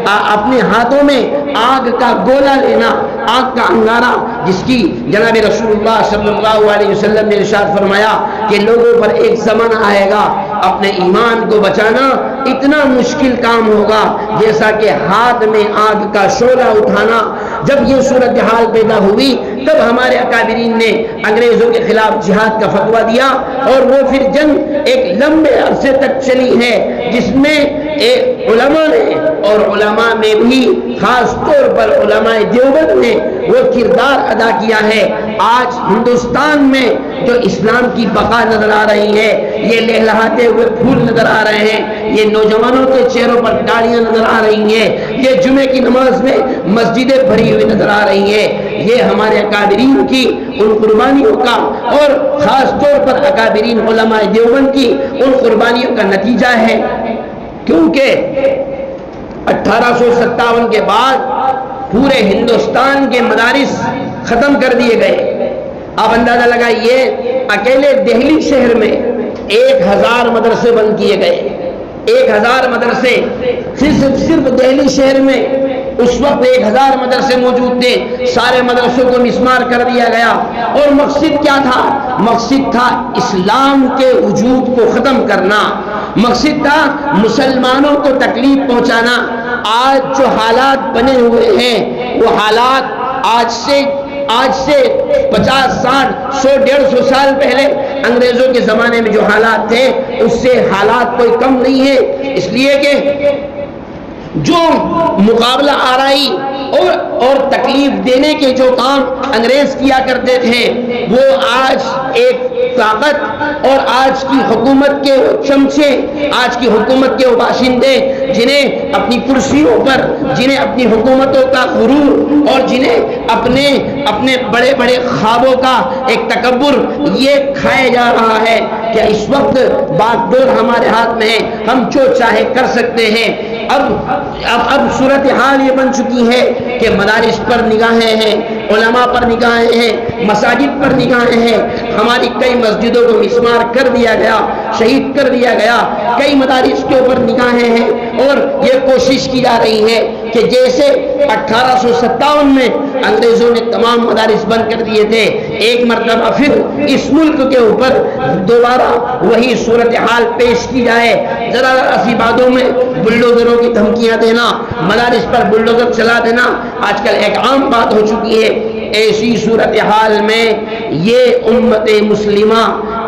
اپنے ہاتھوں میں آگ کا گولا لینا، آگ کا انگارہ، جس کی جناب رسول اللہ صلی اللہ علیہ وسلم نے ارشاد فرمایا کہ لوگوں پر ایک زمانہ آئے گا اپنے ایمان کو بچانا اتنا مشکل کام ہوگا جیسا کہ ہاتھ میں آگ کا شعلہ اٹھانا۔ جب یہ صورتحال پیدا ہوئی تب ہمارے اکابرین نے انگریزوں کے خلاف جہاد کا فتویٰ دیا، اور وہ پھر جنگ ایک لمبے عرصے تک چلی ہے جس میں علماء نے، اور علماء میں بھی خاص طور پر علماء دیوبند نے وہ کردار ادا کیا ہے۔ آج ہندوستان میں جو اسلام کی بقا نظر آ رہی ہے، یہ لہلہاتے ہوئے پھول نظر آ رہے ہیں، یہ نوجوانوں کے چہروں پر داڑیاں نظر آ رہی ہیں، یہ جمعے کی نماز میں مسجدیں بھری ہوئی نظر آ رہی ہیں، یہ ہمارے اکابرین کی ان قربانیوں کا، اور خاص طور پر اکابرین علماء دیوبند کی ان قربانیوں کا نتیجہ ہے۔ کیونکہ 1857 کے بعد پورے ہندوستان کے مدارس ختم کر دیے گئے۔ آپ اندازہ لگائیے، اکیلے دہلی شہر میں 1000 مدرسے بند کیے گئے، 1000 مدرسے صرف دہلی شہر میں اس وقت 1000 مدرسے موجود تھے، سارے مدرسوں کو مسمار کر دیا گیا۔ اور مقصد کیا تھا؟ مقصد تھا اسلام کے وجود کو ختم کرنا، مقصد تھا مسلمانوں کو تکلیف پہنچانا۔ آج جو حالات بنے ہوئے ہیں وہ حالات آج سے 50 60 100 150 سال پہلے انگریزوں کے زمانے میں جو حالات تھے اس سے حالات کوئی کم نہیں ہے، اس لیے کہ جو مقابلہ آرائی اور تکلیف دینے کے جو کام انگریز کیا کرتے تھے وہ آج ایک طاقت اور آج کی حکومت کے چمچے، آج کی حکومت کے باشندے جنہیں اپنی کرسیوں پر، جنہیں اپنی حکومتوں کا غرور اور جنہیں اپنے بڑے بڑے خوابوں کا ایک تکبر یہ کھائے جا رہا ہے کہ اس وقت بات دور ہمارے ہاتھ میں ہے، ہم جو چاہے کر سکتے ہیں۔ اب صورتحال یہ بن چکی ہے کہ مدارس پر نگاہیں ہیں، علماء پر نگاہیں ہیں، مساجد پر نگاہیں ہیں، ہماری کئی مسجدوں کو مسمار کر دیا گیا، شہید کر دیا گیا، کئی مدارس کے اوپر نگاہیں ہیں، اور یہ کوشش کی جا رہی ہے کہ جیسے 1857 میں انگریزوں نے تمام مدارس بند کر دیے تھے، ایک مرتبہ پھر اس ملک کے اوپر دوبارہ وہی صورتحال پیش کی جائے۔ ذرا ایسی باتوں میں بلڈوزروں کی دھمکیاں دینا، مدارس پر بلڈوزر چلا دینا آج کل ایک عام بات ہو چکی ہے۔ ایسی صورتحال میں یہ امت مسلمہ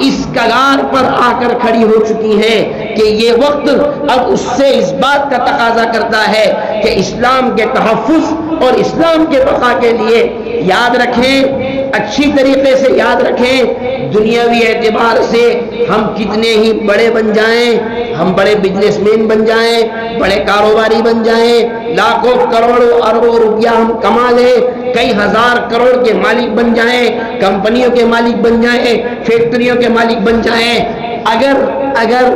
اس کگار پر آ کر کھڑی ہو چکی ہے کہ یہ وقت اب اس سے اس بات کا تقاضا کرتا ہے کہ اسلام کے تحفظ اور اسلام کے بقا کے لیے یاد رکھیں، اچھی طریقے سے یاد رکھیں، دنیاوی اعتبار سے ہم کتنے ہی بڑے بن جائیں، ہم بڑے بزنس مین بن جائیں، بڑے کاروباری بن جائیں، لاکھوں کروڑوں اربوں روپیہ ہم کما لیں، کئی ہزار کروڑ کے مالک بن جائیں، کمپنیوں کے مالک بن جائیں، فیکٹریوں کے مالک بن جائیں، اگر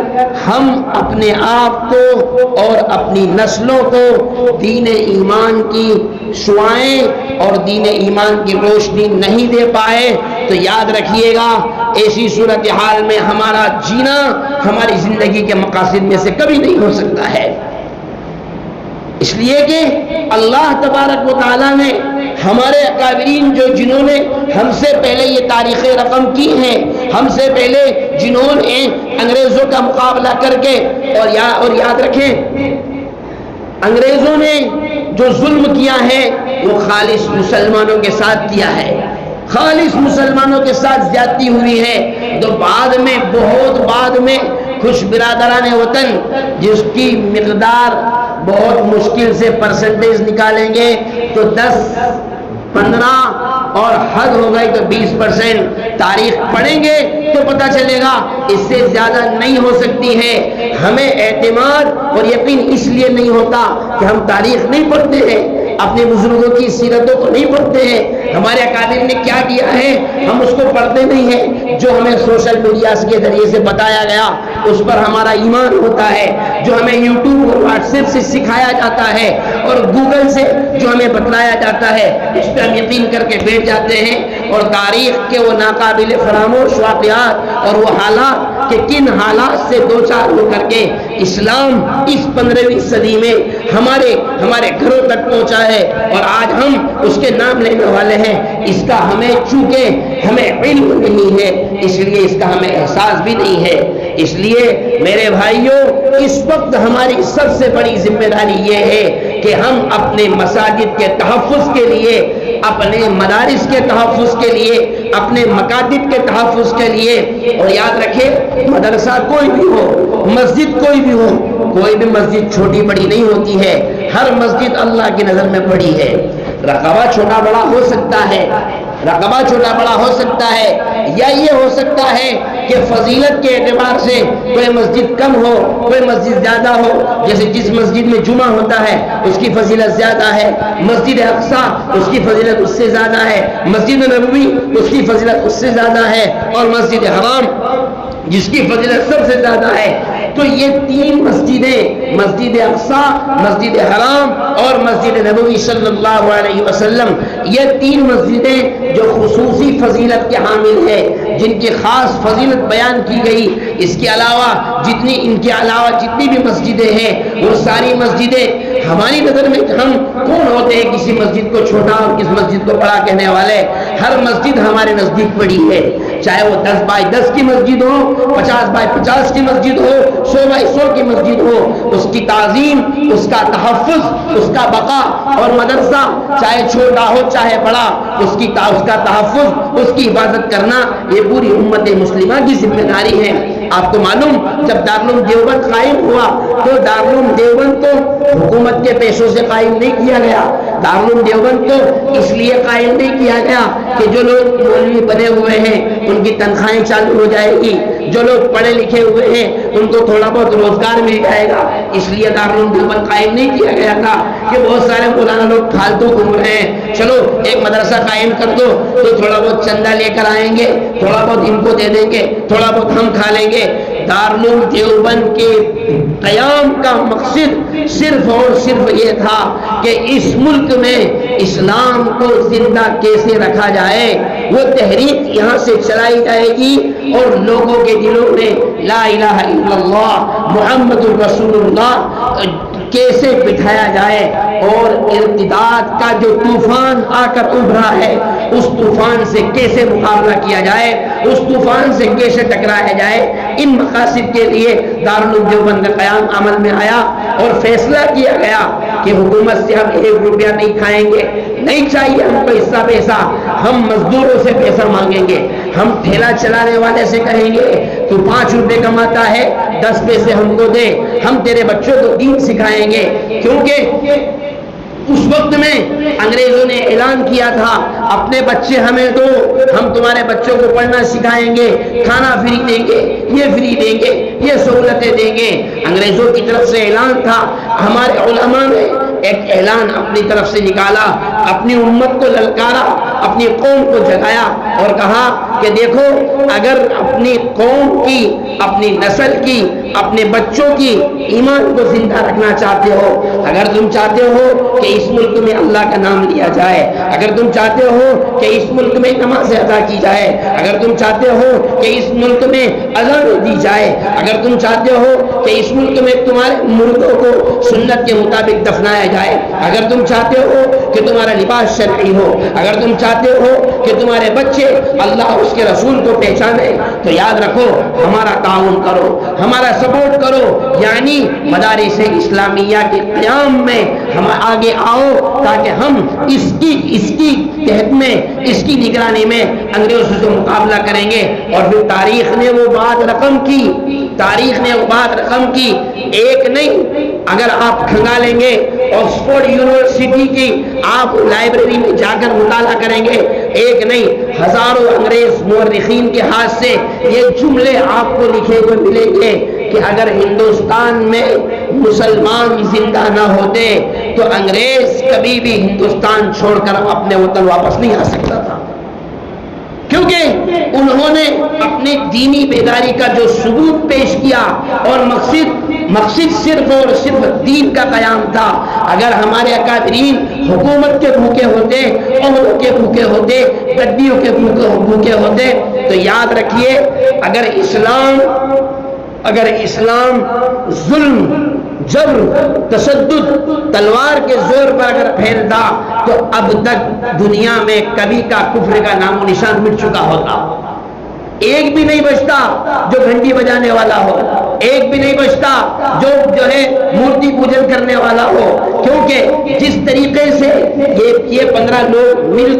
ہم اپنے آپ کو اور اپنی نسلوں کو دین ایمان کی شعائیں اور دین ایمان کی روشنی نہیں دے پائے تو یاد رکھیے گا ایسی صورتحال میں ہمارا جینا ہماری زندگی کے مقاصد میں سے کبھی نہیں ہو سکتا ہے۔ اس لیے کہ اللہ تبارک و تعالیٰ نے ہمارے اکابرین جنہوں نے ہم سے پہلے یہ تاریخ رقم کی ہیں، ہم سے پہلے جنہوں نے انگریزوں کا مقابلہ کر کے اور یاد رکھیں انگریزوں نے جو ظلم کیا ہے وہ خالص مسلمانوں کے ساتھ کیا ہے، خالص مسلمانوں کے ساتھ زیادتی ہوئی ہے، تو بہت بعد میں خوش برادران وطن جس کی مقدار بہت مشکل سے پرسنٹیج نکالیں گے تو 10 15 اور حد ہو گئی تو 20%، تاریخ پڑھیں گے تو پتہ چلے گا اس سے زیادہ نہیں ہو سکتی ہے۔ ہمیں اعتماد اور یقین اس لیے نہیں ہوتا کہ ہم تاریخ نہیں پڑھتے ہیں، اپنے بزرگوں کی سیرتوں کو نہیں پڑھتے ہیں، ہمارے اکابر نے کیا کیا ہے ہم اس کو پڑھتے نہیں ہیں، جو ہمیں سوشل میڈیا کے ذریعے سے بتایا گیا اس پر ہمارا ایمان ہوتا ہے، جو ہمیں یوٹیوب اور واٹس ایپ سے سکھایا جاتا ہے اور گوگل سے جو ہمیں بتلایا جاتا ہے اس پہ ہم یقین کر کے بیٹھ جاتے ہیں، اور تاریخ کے وہ ناقابل فراموش واقعات اور وہ حالات کہ کن حالات سے دوچار ہو کر کے اسلام اس 15ویں صدی میں ہمارے گھروں تک پہنچا ہے اور آج ہم اس کے نام لینے والے ہیں، اس کا چونکہ ہمیں علم نہیں ہے اس لیے اس کا ہمیں احساس بھی نہیں ہے۔ اس لیے میرے بھائیوں اس وقت ہماری سب سے بڑی ذمہ داری یہ ہے کہ ہم اپنے مساجد کے تحفظ کے لیے، اپنے مدارس کے تحفظ کے لیے، اپنے مکاتب کے تحفظ کے لیے، اور یاد رکھیں مدرسہ کوئی بھی ہو، مسجد کوئی بھی ہو، کوئی بھی مسجد چھوٹی بڑی نہیں ہوتی ہے، ہر مسجد اللہ کی نظر میں بڑی ہے۔ رقبہ چھوٹا بڑا ہو سکتا ہے، رقبہ چھوٹا بڑا ہو سکتا ہے، یا یہ ہو سکتا ہے کہ فضیلت کے اعتبار سے کوئی مسجد کم ہو کوئی مسجد زیادہ ہو، جیسے جس مسجد میں جمعہ ہوتا ہے اس کی فضیلت زیادہ ہے، مسجد اقصیٰ اس کی فضیلت اس سے زیادہ ہے، مسجد نبوی اس کی فضیلت اس سے زیادہ ہے، اور مسجد حرام جس کی فضیلت سب سے زیادہ ہے۔ تو یہ تین مسجدیں، مسجد اقصیٰ، مسجد حرام اور مسجد نبوی صلی اللہ علیہ وسلم، یہ تین مسجدیں جو خصوصی فضیلت کے حامل ہیں، جن کی خاص فضیلت بیان کی گئی۔ اس کے علاوہ ان کے علاوہ جتنی بھی مسجدیں ہیں وہ ساری مسجدیں ہماری نظر میں ہم کون ہوتے ہیں کسی مسجد کو چھوٹا اور کس مسجد کو بڑا کہنے والے؟ ہر مسجد ہمارے نزدیک بڑی ہے، چاہے وہ 10 بائی 10 کی مسجد ہو، 50 بائی 50 کی مسجد ہو، 100 بائی 100 کی مسجد ہو، اس کی تعظیم، اس کا تحفظ، اس کا بقا، اور مدرسہ چاہے چھوٹا ہو چاہے بڑا اس کا تحفظ، اس کی حفاظت کرنا یہ پوری امت مسلمہ کی ذمہ داری ہے۔ آپ کو معلوم جب دارالعلوم دیوبند قائم ہوا تو دارالعلوم دیوبند کو حکومت کے پیسوں سے قائم نہیں کیا گیا، دارالعلوم دیوبند کو اس لیے قائم نہیں کیا گیا کہ جو لوگ مولوی بنے ہوئے ہیں ان کی تنخواہیں چالو ہو جائے گی، جو لوگ پڑھے لکھے ہوئے ہیں ان کو تھوڑا بہت روزگار مل جائے گا، اس لیے دارالعلوم دیوبند قائم نہیں کیا گیا تھا کہ بہت سارے مولانا لوگ پھالتو گھوم رہے ہیں، چلو ایک مدرسہ قائم کر دو تو تھوڑا بہت چندہ لے کر آئیں گے، تھوڑا بہت ان کو دے دیں گے، تھوڑا بہت ہم کھا لیں گے۔ دارالعلوم دیوبند کے قیام کا مقصد صرف اور صرف یہ تھا کہ اس ملک میں اسلام کو زندہ کیسے رکھا جائے، وہ تحریک یہاں سے چلائی جائے گی اور لوگوں کے دلوں میں لا الہ الا اللہ محمد الرسول اللہ کیسے بٹھایا جائے، اور ارتداد کا جو طوفان آ کر ابھرا ہے اس طوفان سے کیسے مقابلہ کیا جائے، اس طوفان سے کیسے ٹکرایا جائے، ان مقاصد کے لیے دارالعلوم دیوبند کا قیام عمل میں آیا اور فیصلہ کیا گیا کہ حکومت سے ہم 1 روپیہ نہیں کھائیں گے، نہیں چاہیے ہم کو حصہ پیسہ، ہم مزدوروں سے پیسہ مانگیں گے، ہم ٹھیلا چلانے والے سے کہیں گے تو 5 روپے کماتا ہے 10 پیسے ہم کو دے، ہم تیرے بچوں کو دین سکھائیں گے۔ کیونکہ اس وقت میں انگریزوں نے اعلان کیا تھا اپنے بچے ہمیں دو، ہم تمہارے بچوں کو پڑھنا سکھائیں گے، کھانا فری دیں گے، یہ فری دیں گے، یہ سہولتیں دیں گے۔ انگریزوں کی طرف سے اعلان تھا، ہمارے علماء نے ایک اعلان اپنی طرف سے نکالا، اپنی امت کو للکارا، اپنی قوم کو جگایا اور کہا کہ دیکھو اگر اپنی قوم کی، اپنی نسل کی، اپنے بچوں کی ایمان کو زندہ رکھنا چاہتے ہو، اگر تم چاہتے ہو کہ اس ملک میں اللہ کا نام لیا جائے، اگر تم چاہتے ہو کہ اس ملک میں نماز ادا کی جائے، اگر تم چاہتے ہو کہ اس ملک میں اذان دی جائے، اگر تم چاہتے ہو کہ اس ملک میں تمہارے مردوں کو سنت کے مطابق دفنایا جائے، اگر تم چاہتے ہو کہ تمہارا لباس شرعی ہو، اگر تم چاہتے ہو کہ تمہارے بچے اللہ اس کے رسول کو پہچانے، تو یاد رکھو ہمارا تعاون کرو، ہمارا سپورٹ کرو، یعنی مدارس اسلامیہ کے قیام میں ہم آگے آؤ تاکہ ہم اس کی تحت میں، اس کی نگرانی میں انگریزوں سے مقابلہ کریں گے۔ اور پھر تاریخ نے وہ بات رقم کی، تاریخ نے وہ بات رقم کی، ایک نہیں، اگر آپ کھنگالیں گے آکسفورڈ یونیورسٹی کی آپ لائبریری میں جا کر مطالعہ کریں گے، ایک نہیں ہزاروں انگریز مورخین کے ہاتھ سے یہ جملے آپ کو لکھے ہوئے ملیں گے کہ اگر ہندوستان میں مسلمان زندہ نہ ہوتے تو انگریز کبھی بھی ہندوستان چھوڑ کر اپنے وطن واپس نہیں آ سکتا تھا، کیونکہ انہوں نے اپنے دینی بیداری کا جو ثبوت پیش کیا اور مقصد صرف اور صرف دین کا قیام تھا۔ اگر ہمارے اکابرین حکومت کے بھوکے ہوتے، عہدوں کے بھوکے ہوتے، گدیوں کے بھوکے ہوتے، تو یاد رکھیے اگر اسلام ظلم، جبر، تشدد، تلوار کے زور پر اگر پھیلتا تو اب تک دنیا میں کبھی کا کفر کا نام و نشان مٹ چکا ہوتا۔ ایک بھی نہیں بچتا جو گھنٹی بجانے والا ہو، ایک بھی نہیں بچتا جو ہے مورتی پوجن کرنے والا ہو، کیونکہ جس طریقے سے یہ 15 لوگ مل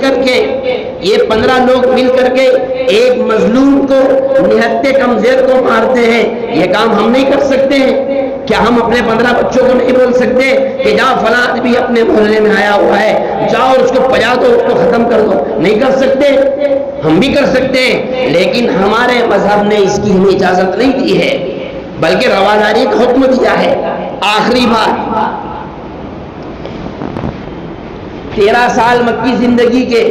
کر کے ایک مظلوم کو، نہتے کمزور کو مارتے ہیں، یہ کام ہم نہیں کر سکتے ہیں کیا؟ ہم اپنے 15 بچوں کو نہیں بول سکتے کہ جاؤ فلاں آدمی اپنے محلے میں آیا ہوا ہے، جاؤ اس کو پجا دو، اس کو ختم کر دو؟ نہیں کر سکتے، ہم بھی کر سکتے ہیں، لیکن ہمارے مذہب نے اس کی ہمیں اجازت نہیں دی ہے، بلکہ رواداری کا حکم دیا ہے۔ آخری بات، 13 سال مکی زندگی کے،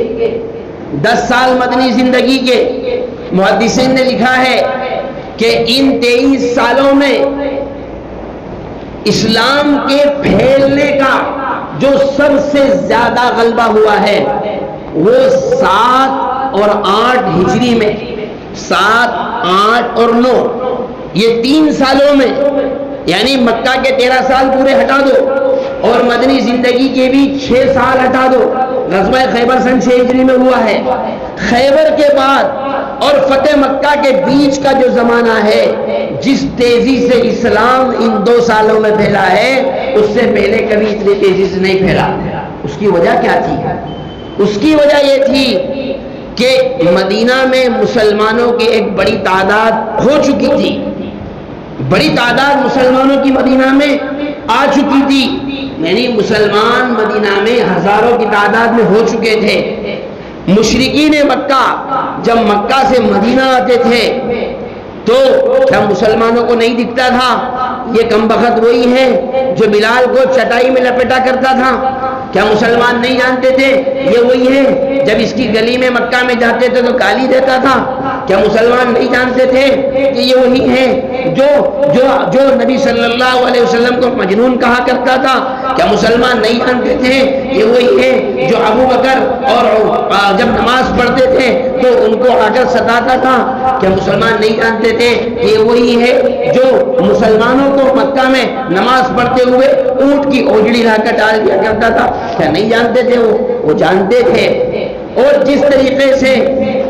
10 سال مدنی زندگی کے، محدثین نے لکھا ہے کہ ان 23 سالوں میں اسلام کے پھیلنے کا جو سب سے زیادہ غلبہ ہوا ہے وہ 7 اور 8 ہجری میں، 7، 8 اور 9، یہ 3 سالوں میں، یعنی مکہ کے 13 سال پورے ہٹا دو اور مدنی زندگی کے بھی 6 سال ہٹا دو، غزوہ خیبر سن 6 ہجری میں ہوا ہے، خیبر کے بعد اور فتح مکہ کے بیچ کا جو زمانہ ہے، جس تیزی سے اسلام ان 2 سالوں میں پھیلا ہے اس سے پہلے کبھی اتنی تیزی سے نہیں پھیلا۔ اس کی وجہ کیا تھی؟ اس کی وجہ یہ تھی کہ مدینہ میں مسلمانوں کی ایک بڑی تعداد ہو چکی تھی، بڑی تعداد مسلمانوں کی مدینہ میں آ چکی تھی، یعنی مسلمان مدینہ میں ہزاروں کی تعداد میں ہو چکے تھے۔ مشرکین مکہ جب مکہ سے مدینہ آتے تھے تو کیا مسلمانوں کو نہیں دکھتا تھا یہ کم بخت وہی ہے جو بلال کو چٹائی میں لپیٹا کرتا تھا؟ کیا مسلمان نہیں جانتے تھے یہ وہی ہے جب اس کی گلی میں مکہ میں جاتے تھے تو گالی دیتا تھا؟ کیا مسلمان نہیں جانتے تھے کہ یہ وہی ہے جو نبی صلی اللہ علیہ وسلم کو مجنون کہا کرتا تھا؟ کیا مسلمان نہیں جانتے تھے یہ وہی ہے جو ابو بکر اور جب نماز پڑھتے تھے تو ان کو آ کر ستاتا تھا؟ کیا مسلمان نہیں جانتے تھے یہ وہی ہے جو مسلمانوں کو مکہ میں نماز پڑھتے ہوئے اونٹ کی اوجڑی لا کر ڈال دیا کرتا تھا؟ کیا نہیں جانتے تھے؟ وہ جانتے تھے۔ اور جس طریقے سے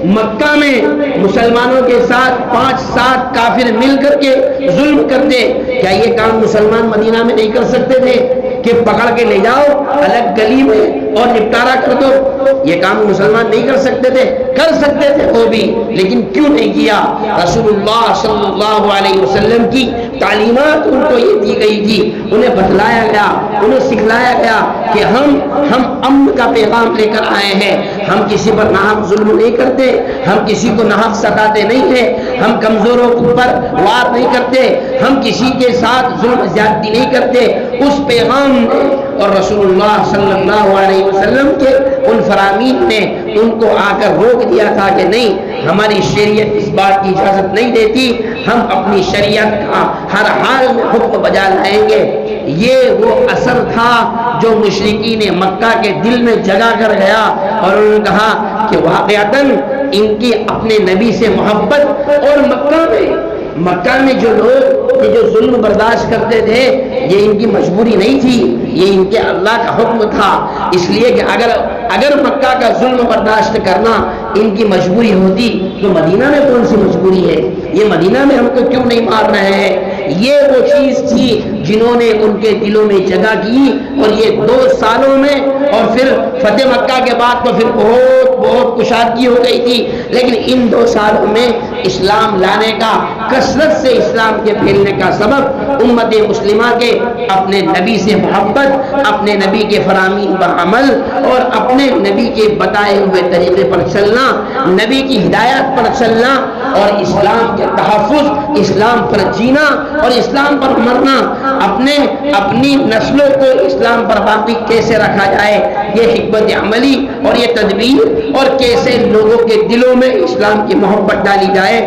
مکہ میں مسلمانوں کے ساتھ 5-7 کافر مل کر کے ظلم کرتے، کیا یہ کام مسلمان مدینہ میں نہیں کر سکتے تھے کہ پکڑ کے لے جاؤ الگ گلی میں اور نپٹارا کر دو. یہ کام مسلمان نہیں کر سکتے تھے؟ کر سکتے تھے وہ بھی، لیکن کیوں نہیں کیا؟ رسول اللہ صلی اللہ علیہ وسلم کی تعلیمات ان کو یہ دی گئی تھی، انہیں بتلایا گیا، انہیں سکھلایا گیا کہ ہم امن کا پیغام لے کر آئے ہیں. ہم کسی پر ناحق ظلم نہیں کرتے، ہم کسی کو ناحق ستاتے نہیں ہیں، ہم کمزوروں پر وار نہیں کرتے، ہم کسی کے ساتھ ظلم زیادتی نہیں کرتے. اس پیغام نے اور رسول اللہ صلی اللہ علیہ وسلم کے ان فرامین نے ان کو آ کر روک دیا تھا کہ نہیں، ہماری شریعت اس بات کی اجازت نہیں دیتی، ہم اپنی شریعت کا ہر حال میں حکم بجا لائیں گے. یہ وہ اثر تھا جو مشرکین مکہ کے دل میں جگا کر گیا، اور انہوں نے کہا کہ واقعتاً ان کی اپنے نبی سے محبت، اور مکہ میں جو لوگ جو ظلم برداشت کرتے تھے یہ ان کی مجبوری نہیں تھی، یہ ان کے اللہ کا حکم تھا. اس لیے کہ اگر مکہ کا ظلم برداشت کرنا ان کی مجبوری ہوتی تو مدینہ میں کون سی مجبوری ہے؟ یہ مدینہ میں ہم کو کیوں نہیں مار رہے ہیں؟ یہ وہ چیز تھی جنہوں نے ان کے دلوں میں جگہ کی. اور یہ 2 سالوں میں، اور پھر فتح مکہ کے بعد تو پھر بہت کشادگی ہو گئی تھی، لیکن ان 2 سالوں میں اسلام لانے کا، کثرت سے اسلام کے پھیلنے کا سبب امت مسلمہ کے اپنے نبی سے محبت، اپنے نبی کے فرامین پر عمل، اور اپنے نبی کے بتائے ہوئے طریقے پر چلنا، نبی کی ہدایات پر چلنا، اور اسلام کے تحفظ، اسلام پر جینا اور اسلام پر مرنا. اپنی نسلوں کو اسلام پر باقی کیسے رکھا جائے، یہ حکمت عملی اور یہ تدبیر، اور کیسے لوگوں کے دلوں میں اسلام کی محبت ڈالی جائے،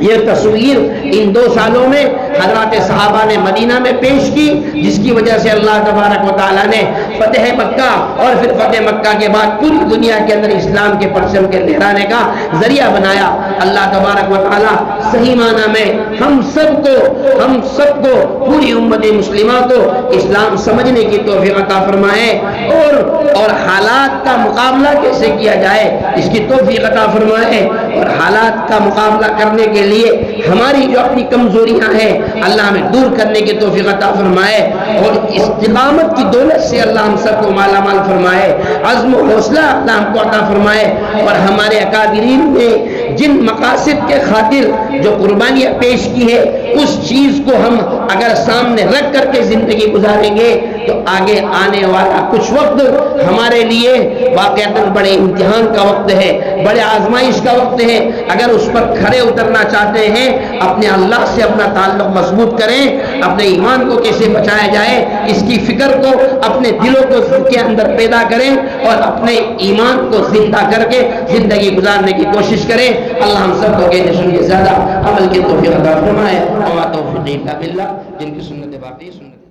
یہ تصویر ان 2 سالوں میں حضرات صحابہ نے مدینہ میں پیش کی، جس کی وجہ سے اللہ تبارک و تعالیٰ نے فتح مکہ اور پھر فتح مکہ کے بعد پوری دنیا کے اندر اسلام کے پرچم کے لہرانے کا ذریعہ بنایا. اللہ تبارک و تعالیٰ صحیح معنی میں ہم سب کو پوری امت مسلمہ کو اسلام سمجھنے کی توفیق عطا فرمائے، اور حالات کا مقابلہ کیسے کیا جائے اس کی توفیق عطا فرمائے، اور حالات کا مقابلہ کرنے کے لیے ہماری جو اپنی کمزوریاں ہیں اللہ ہمیں دور کرنے کی توفیق عطا فرمائے، اور استقامت کی دولت سے اللہ ہم سب کو مالا مال فرمائے، عزم و حوصلہ اللہ ہم کو عطا فرمائے، اور ہمارے اکابرین نے جن مقاصد کے خاطر جو قربانیاں پیش کی ہے اس چیز کو ہم اگر سامنے رکھ کر کے زندگی گزاریں گے تو آگے آنے والا کچھ وقت ہمارے لیے واقعتاً بڑے امتحان کا وقت ہے، بڑے آزمائش کا وقت ہے. اگر اس پر کھڑے اترنا چاہتے ہیں اپنے اللہ سے اپنا تعلق مضبوط کریں، اپنے ایمان کو کیسے بچایا جائے اس کی فکر کو اپنے دلوں کو کے اندر پیدا کریں، اور اپنے ایمان کو زندہ کر کے زندگی گزارنے کی کوشش کریں. اللہ ہم سب کو کہنے سنیے زیادہ عمل کی توفیق عطا فرمائے. وما توفیقی الا باللہ. جن کی سنت باقی سنت